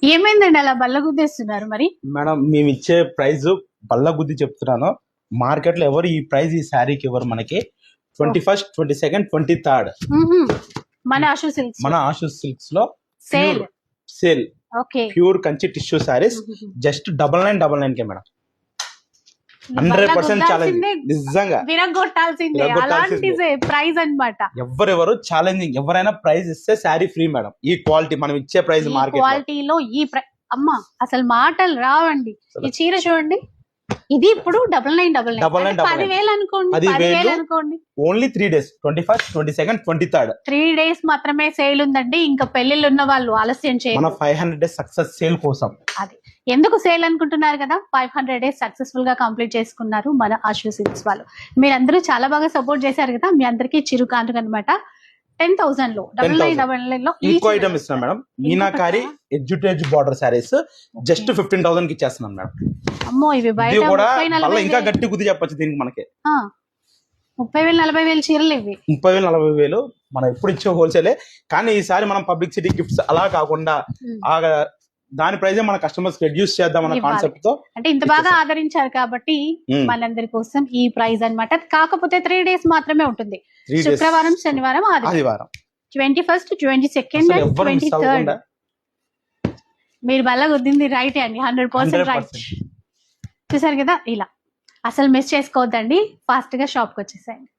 ఏమైందండి అలా బల్ల గుద్దేస్తున్నారు మరి? మేడం మేము ఇచ్చే ప్రైస్ బల్ల గుద్ది చెప్తున్నాను. మార్కెట్ లో ఎవరు ఈ ప్రైస్ ఈ శారీకి ఎవరు మనకి 21st, 22nd, 23rd మన ఆశు సిల్క్స్ లో sale okay pure Kanchi tissue saris just 9999 కే మేడం. 100% ఛాలెంజ్, నిజంగా విరగొట్టాల్సిందే అలాంటి ప్రైస్ అన్నమాట. ఎవరెవరు ఛాలెంజింగ్, ఎవరైనా ప్రైస్ ఇస్తే శారీ ఫ్రీ మేడం. ఈ క్వాలిటీ మనం ఇచ్చే ప్రైస్ మార్కెట్ క్వాలిటీలో అమ్మా అసలు మాటలు రావండి. ఈ చీర చూడండి, ఇది ఇప్పుడు 9999 10,000 అనుకోండి. Only 3 days 21st, 22nd, 23rd 3 days మాత్రమే సేల్ ఉందండి. ఇంకా పెళ్లిళ్ళు ఉన్న వాళ్ళు ఆలస్యం చేయండి. మన 500 days సక్సెస్ సేల్ కోసం అది ఎందుకు సేల్ అనుకుంటున్నారు కదా, 500 days సక్సెస్ఫుల్ గా కంప్లీట్ చేసుకున్నారు మన ఆశు సిల్క్స్ వాళ్ళు. మీరందరూ చాలా బాగా సపోర్ట్ చేశారు కదా, మీ అందరికీ చిరు కానుక అనమాట. 10,000 లో 9999 లో ఇంకో ఐటమ్ ఇస్తున్నాం మేడం. మీనాకారి ఎడ్యుటేజ్ బార్డర్ శారీస్ జస్ట్ 15,000 కి ఇచ్చేస్తున్నాం మేడం. అమ్మో ఇవి బయట కూడా ఇంకా గట్టి గుద్ది చెప్పొచ్చు దీనికి. మనకి 30,000 40,000 చీరలు ఇవి 30,000 40,000 మనం ఎప్పుడు ఇచ్చే హోల్సేలే. కానీ ఈసారి మనం పబ్లిక్ సిటీ గిఫ్ట్స్ అలా కాకుండా దాని ప్రైజ్ మన కస్టమర్స్ రెడ్యూస్ చేద్దాం అన్న కాన్సెప్ట్ తో, అంటే ఇంత బాగా ఆదరించారు కాబట్టి మనందరి కోసం ఈ ప్రైజ్ అన్నమాట. కాకపోతే 3 days మాత్రమే ఉంటుంది. శుక్రవారం, శనివారం, ఆదివారం 21st, 22nd and 23rd. మీరు బల్ల గుద్దింది రైట్ అండి, 100% రైట్. చూసారు కదా, ఇలా అసలు మిస్ చేసుకోవద్దండి. ఫాస్ట్ గా షాప్ కి వచ్చేసేయండి.